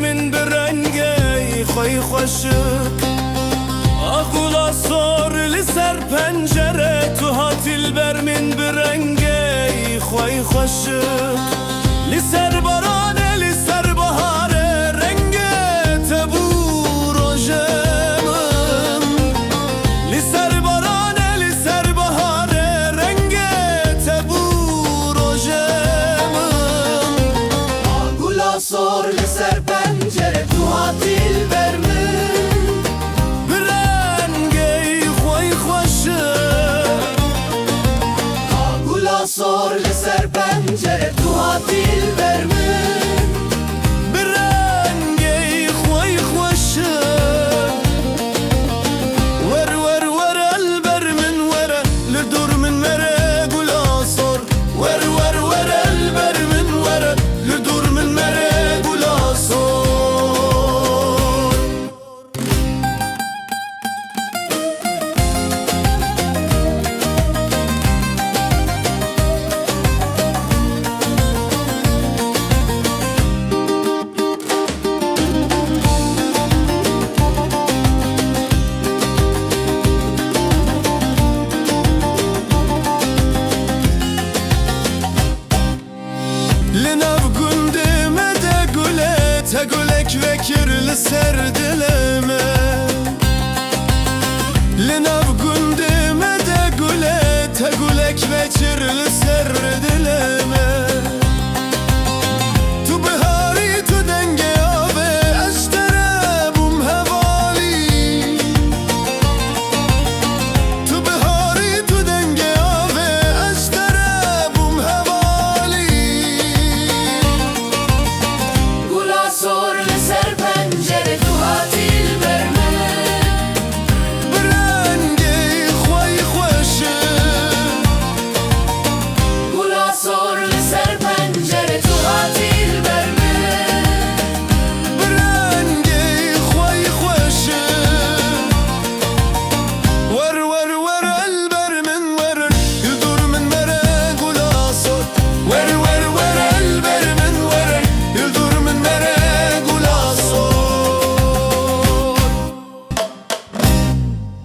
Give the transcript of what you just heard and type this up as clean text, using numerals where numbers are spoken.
من برنگی خوی خوشک آقولا سور لسر پنجره تو هاتیل بر من برنگی خوی خوشک لسر بارانه لسر بهاره رنگ تبو روژمم لسر بارانه لسر بهاره رنگ تبو روژمم آقولا سور لسر پنجره تو هاتیل بر من سور لسر پنجره تو هاتیل بر من برنگی خوی خوشه ور ور ور البر من وره لدور من مره گلا سور ور ور ور البر من وره لدور من مره گلا سور لناف قندمه ده قلت هقولك فكر لسر دلمه